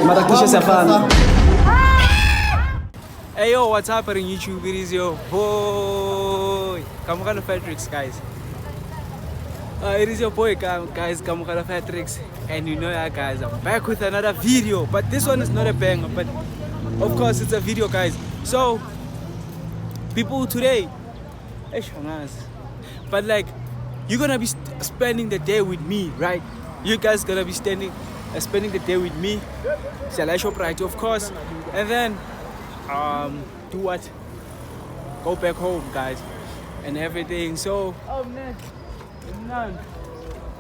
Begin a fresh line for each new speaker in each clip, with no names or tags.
Marakusha Safan. Hey yo, what's happening YouTube? It is your boy Kamukala Fatrix, guys. It is your boy guys, Kamukala Fatrix, and you know that, guys, I'm back with another video. But this one is not a banger, but of course it's a video, guys. So people today, but like, you're gonna be spending the day with me, right? You guys gonna be spending the day with me. Shall I shop right? Of course. And then do what? Go back home, guys, and everything. So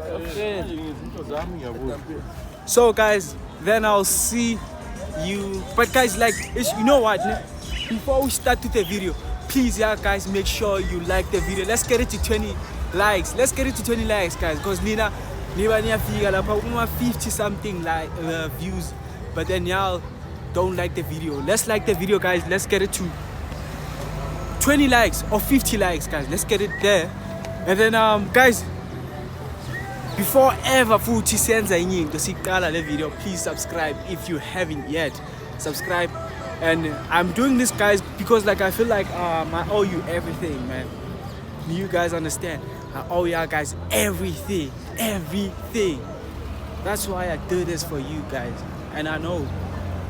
okay. So guys, then I'll see you. But guys, like, you know what? Before we start with the video, please, yeah, guys, make sure you like the video. Let's get it to 20 likes. Let's get it to 20 likes, guys, because Nina figure like 50 something like views, but then y'all don't like the video. Let's like the video, guys. Let's get it to 20 likes or 50 likes, guys. Let's get it there. And then guys, before ever futhi senza inyinto siqala le video, please subscribe if you haven't yet. Subscribe. And I'm doing this, guys, because like I feel like I owe you everything, man. You guys understand? I owe y'all guys everything. That's why I do this for you guys. And I know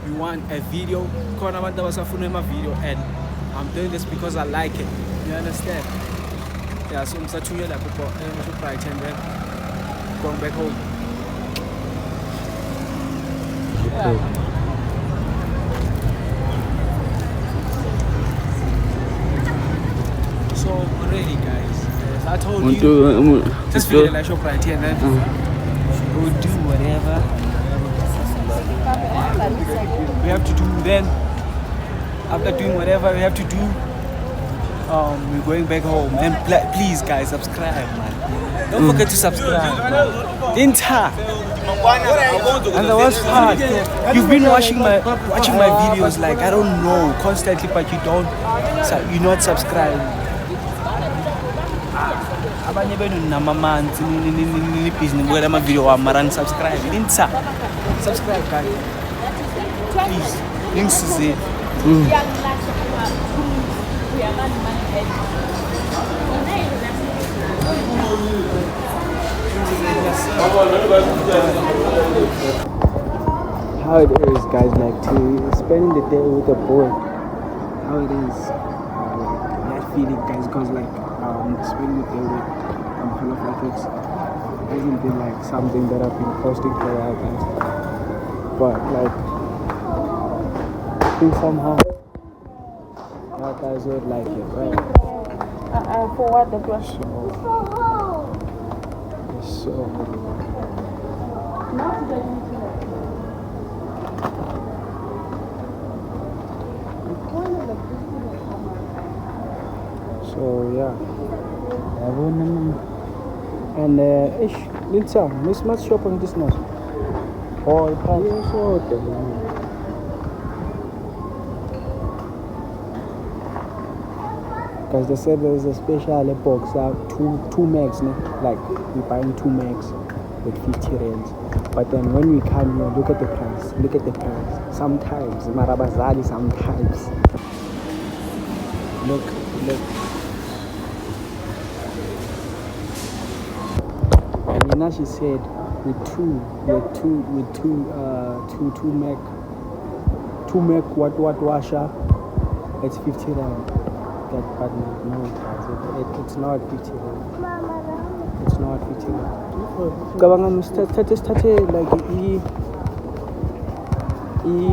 you want a video, and I'm doing this because I like it. You understand? Yeah, so I'm such a good and then going back home. Yeah. So already, guys, as I told you, just feel like shop right here, and then we'll do whatever we have to do. Then after doing whatever we have to do, we're going back home. Then please, guys, subscribe, man. Don't forget to subscribe, man. And the worst part, you've been watching my videos, like, I don't know, constantly, but you're not subscribed. Abanye benu namamanzi ni business bukela ama video wami mara subscribe. Subscribe, guys. Please. Links is it. How it is, guys, like to spending the day with a boy. How it is, that feeling, guys, because like spending the day with Kamukala Fatrix hasn't been like something that I've been posting for a while, guys. But like, I think somehow you guys would like it, right?
For what the question?
So yeah. And Linsa, Miss must shop on this now. Oh, because they said there's a special box, two mags, like we're buying 2 mags with 50 rands. But then when we come here, look at the price. Sometimes Marabazali, sometimes. Look. And now she said with two make what washer, it's 50 rand. But no, guys, it's not 50 rand. It's not 50 rand. Kabanga start like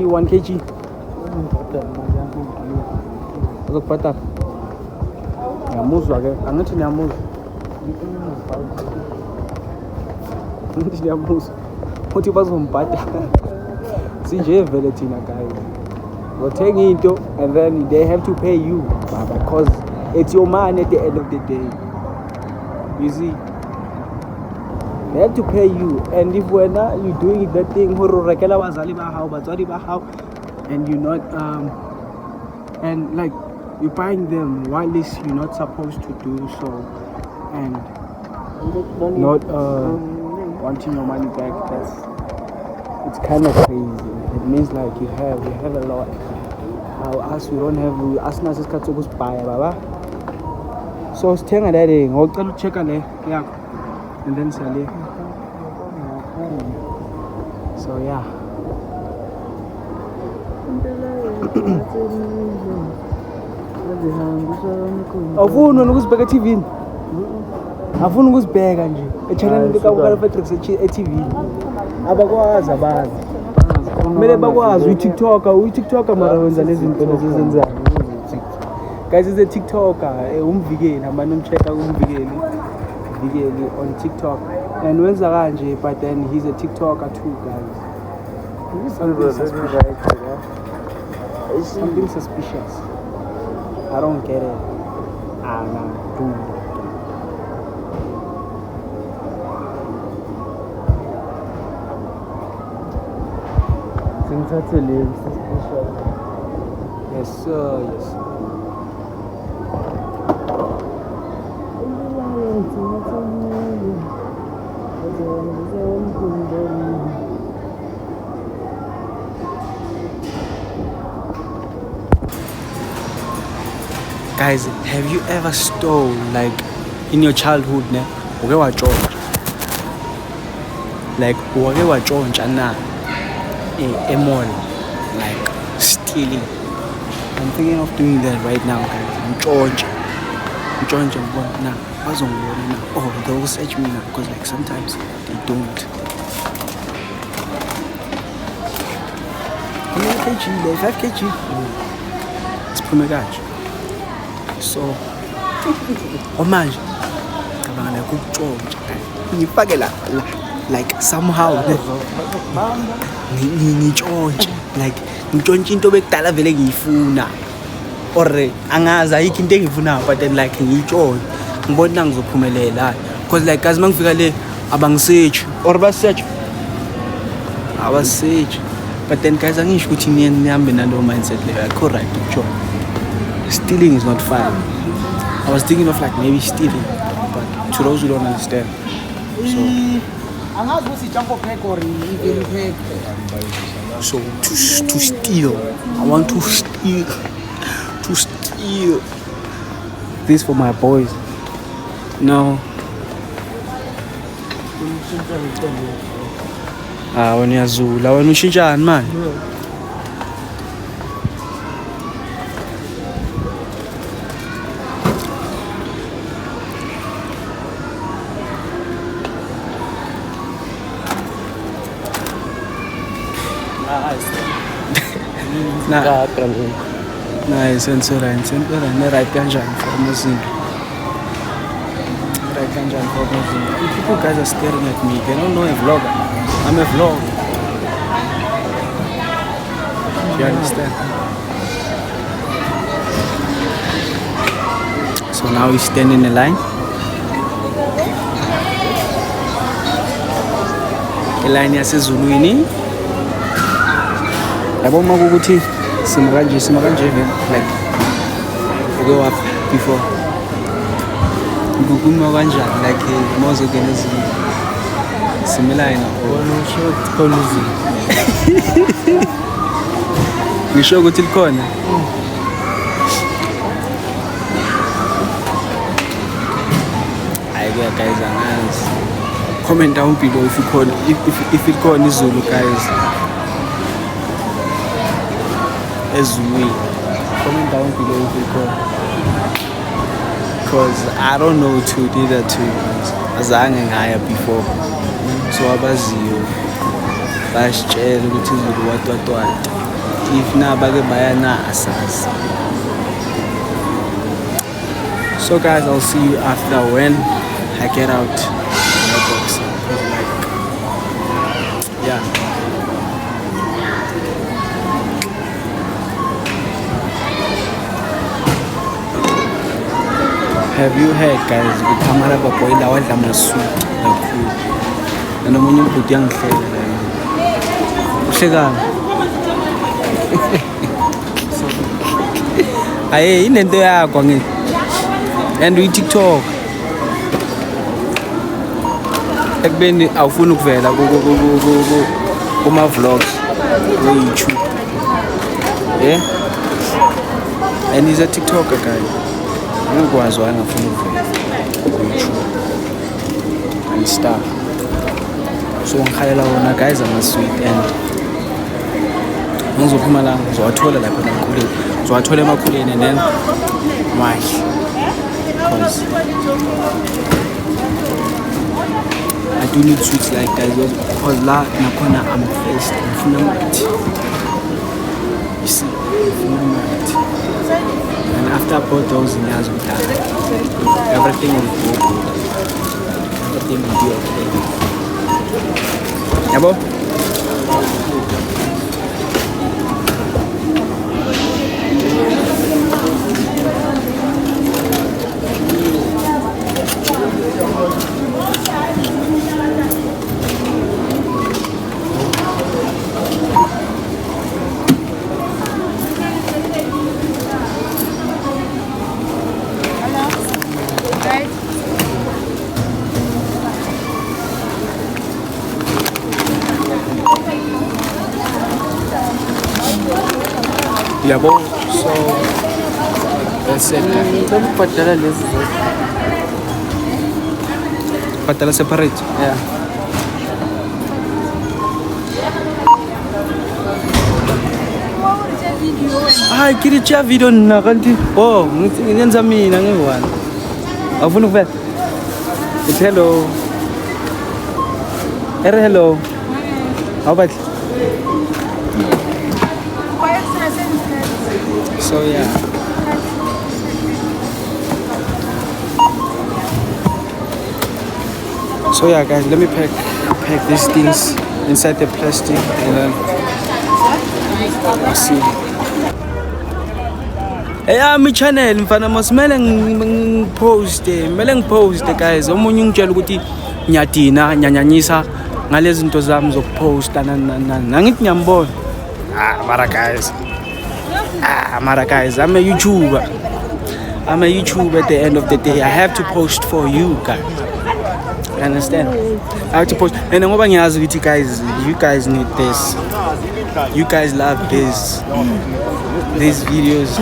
1 kg. Uzokupata. Ngiyamuzwa ke, angithi ngiyamuzwa. Ngiyamuzwa. Uthi bazombhadala. Sinje vele thina, guys. Ngothenga into and then they have to pay you, because it's your money at the end of the day. You see, they have to pay you, and if we're not, you doing that thing, and you're not and like you're buying them while you're not supposed to do so, and not wanting your money back. It's kind of crazy. it means like you have a lot. Us we don't have asinaso isikhathi sokusibhaya baba. So sithenga le thing ngocela ucheck le yakho and then sale. So yeah. Awufuni ukuzibheka TV? Afuna ukuzibheka nje echannel lika Patrick e-TV. Abakwazi abazi. Kumele bakwazi uyi-TikToker mara wenza lezi zinto ezenzayo. Guys, is a TikToker, umvikeli, amane umcheck umvikeli on TikTok. And wenza kanje, but then he's a TikToker too, guys. Something suspicious. I don't get it. Dude. Yes, sir. Yes. Guys, have you ever stole like in your childhood? Ne? Like na a mall, like stealing. I'm thinking of doing that right now, guys. I'm George. Now, oh, they'll search me now because like sometimes they don't. How many kg? Like 5 kg. It's Promegaj. So, manje, I'm like George. Like somehow ngitshontshe like ngitshontshe into bekudala vele ngiyifuna or angazi ayikho into engiyifunayo but then like ngiyitshontshe ngibona ngizophumelela because like guys mangifika le abangisearch or basearch abasearch but then guys angisho ukuthi nihambe nalo mindset le akho right ukutshontsha. Stealing is not fun. I was thinking of like maybe stealing but to those who don't understand, so so to steal, I want to steal this for my boys. No. Wena uyazula, wena ushintshanani man? Nice, sensoran, right kanjani for music. Right kanjani for music. People guys are staring at me. They don't know a vlogger. I'm a vlog. You understand? So now we stand in a line. A line yasezulwini. Yabo makukuthi simakanje like go up before ngukuma kanjani like mozo genezi similar na wona short policy ngisho ukuthi likhona ayi guys angazi comment down below if ikhona izulu guys ezulwini. Comment down below if you call. Because I don't know to do that too. Azange ngaya before. So abaziyo basitshela ukuthi izulu watwatwa. If na bake bayana asazi. So guys, I'll see you after when I get out my box. Like, yeah. Have you heard guys ukamara baboyila wadla masuku kakhulu nomunye ubhuti yangihlela uhlekana aye inento yakho ngithi and uyi-TikTok ekubeni awufuni ukuvela kuma vlogs YouTube. Yeah? And he's a TikToker guy. Ngikwazi wangafuna YouTube and stuff. So ngikhalela wona guys ama-sweet and ngizophuma la ngizowathola lapha emakhuleni. Ngizowathola emakhuleni and then mahle. Because I do need sweets like that because la nakhona I'm faced ngifuna amathi. You see, ngifuna amathi. And after I bought those in Yazutala, everything will be good. Everything will be okay. Yabo? Yabo, so that's it. Patala separate?
Yeah.
Ay, kiricha video na kanti. Oh, ngenza mina ngiwani. Awufuna ukuvela? It's hello. Hello. How about? So yeah. So yeah guys, let me pack these things inside the plastic and then I'll see. Hey, my channel mfana masimele ngipost guys. Omunye ungitshela ukuthi nyadina nyanyanyisa ngalezi zinto zami zokuposta nangithi ngiyambona. Mara guys, I'm a YouTuber. At the end of the day. I have to post for you guys. You understand? I have to post. And ngoba ngiyazi ukuthi guys, you guys need this. You guys love these videos.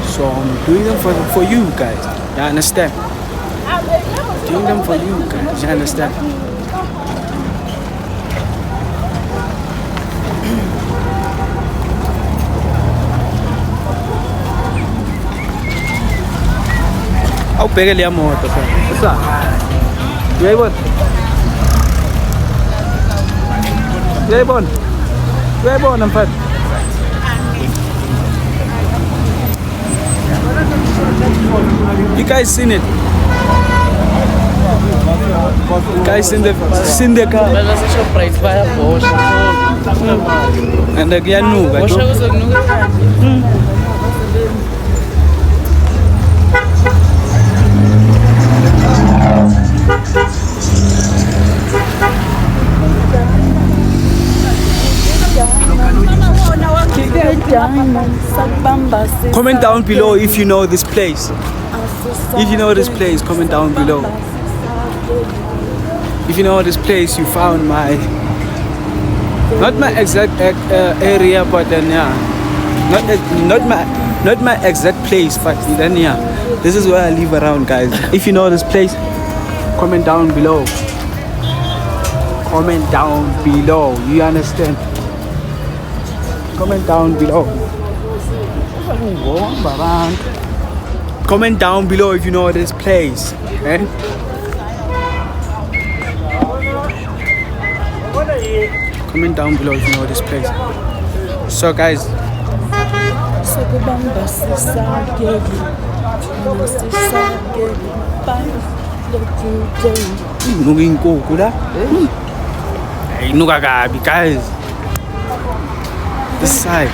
So I'm doing them for you guys. You understand? Doing them for you guys. You understand? Awubheke leya moto phela. Uyayibona? Uyayibona mfana? You guys seen it? You guys seen the car? And kuyanuka. Comment down below if you know this place. If you know this place, comment down below. If you know this place, you found not my exact area, but then yeah, not my exact place, but then yeah, this is where I live around, guys. If you know this place, comment down below. Comment down below. You understand? Comment down below. Comment down below if you know this place. Okay? Comment down below if you know this place. So guys, guys. This side.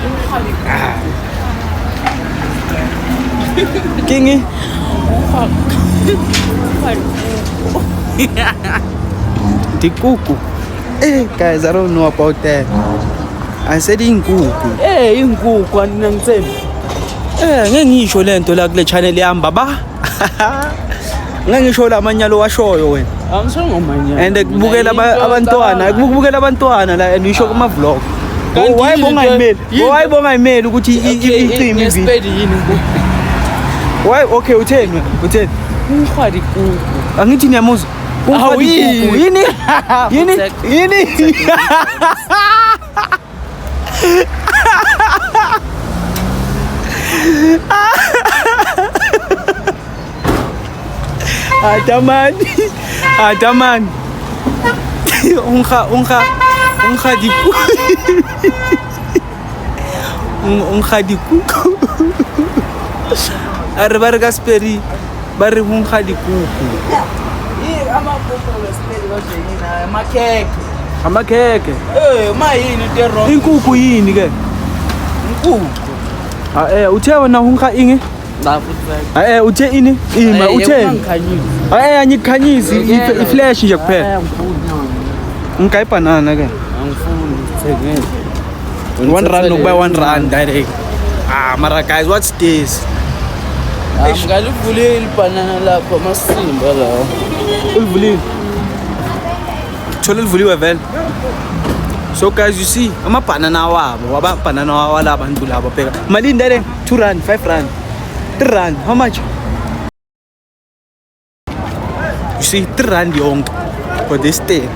Kingi. Tikuku. Guys, I don't know about that. I said inkuku.
Inkuku aningithembi.
Ngeke ngisho lento la kule channel yami baba. Ngeke ngisho la manyalo washoyo wena.
Angisho ngomanyalo.
And kubukela abantwana la and ngisho kuma vlog. Why bonga email ukuthi icime
yini?
Why okay utheni?
Umkhwadi kuku.
Angithi niyamuzwa. Yini? Adaman. Unga di kuku. Are ba re ka speri ba re unga di kuku. Amakhekhe.
Mayini tero.
Inkukhu yini ke?
Inkukhu.
Uthe wena unga inge? Uthe ini? Ima uthe. Angikhanyisi iflash nje kuphela. Ngikayi banana ke.
Angifuni thengeni.
1 rand no buy 1 rand direct. Mara guys, what's this?
Ngalivulile ibanana lapho masimba lawo.
Ulivulile. Thola livuliwe vele. So guys, you see, banana wala abantu laba phela. Malini direct 2 rand, 5 rand. 3 rand, how much? You see, 3 rand yonke for this thing.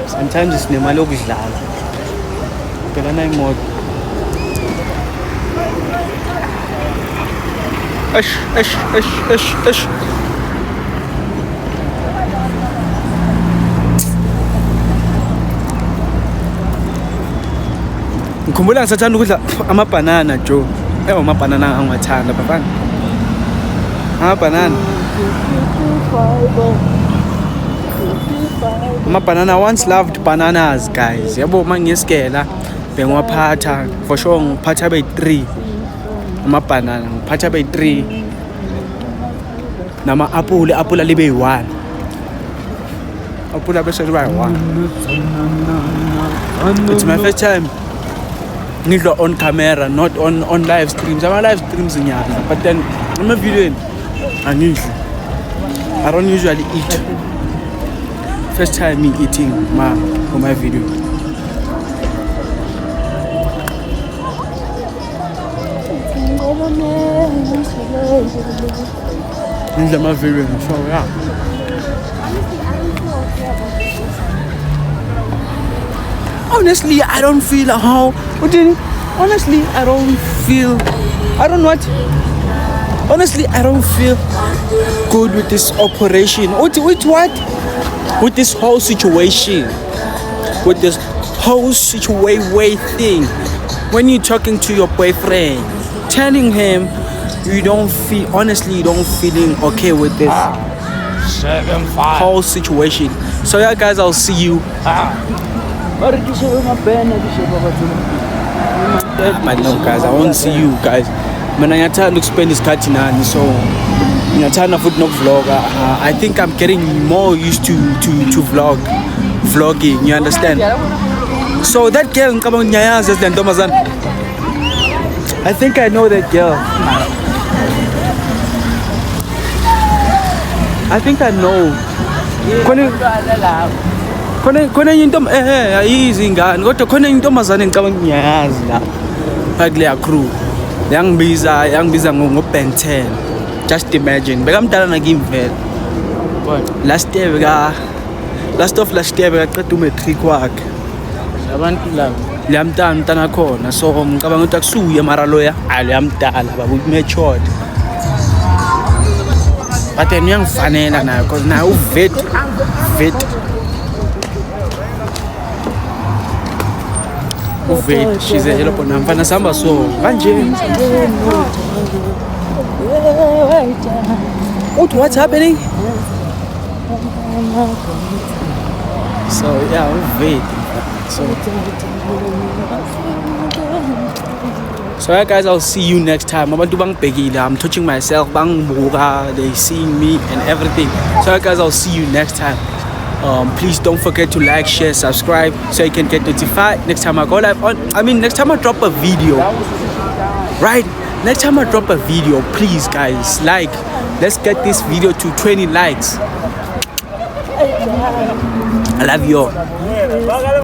Sometimes it's nemali okudlala. Phela na imoto. Ash. Ngikhumbula ngisathanda ukudla amabanana Joe. Amabanana angiwathanda bafana. Amabanana. Amabanana, once loved bananas guys. Yabo mangiyesikela bengiwaphatha for sure ngiphatha be 3. Amabanana ngiphatha be 3. Nama apple libe 1. Apple bese libe 1. It's my first time ngidlo on camera, not on live streams. Ama live streams nyana, but then on my video angidli. I don't usually eat. First time me eating for my video. This is my video, so yeah. Honestly, I don't feel good with this operation. With what? With this whole situation. With this whole situation thing. When you're talking to your boyfriend, telling him you don't feeling okay with this whole situation. So yeah guys, I'll see you. But no guys, I won't see you guys. When I to spend this cat in so I think I'm getting more used to vlogging, you understand? So that girl I think I know that girl. I think I know. Khona into ayizingane kodwa khona intombazane ngicabanga ngiyazi la phakule crew yangibiza ngo Ben 10. Just imagine bekamdala nakimi vele. Last year bekaqeda umatric wakhe.
Abantu laba
Liyamntana khona, so ngicabanga ukuthi akusuye mara loya aliyamdala babu matured. But then uyangifanela nayo because nayo uvet. She's a hello bona mfana samba so manje. What's happening? So yeah, wait. So yeah guys, I'll see you next time. I'm touching myself, they seeing me and everything. So yeah guys, I'll see you next time. Please don't forget to like, share, subscribe so you can get notified next time I go live next time I drop a video. Right? Next time I drop a video, please guys, let's get this video to 20 likes. I love you all.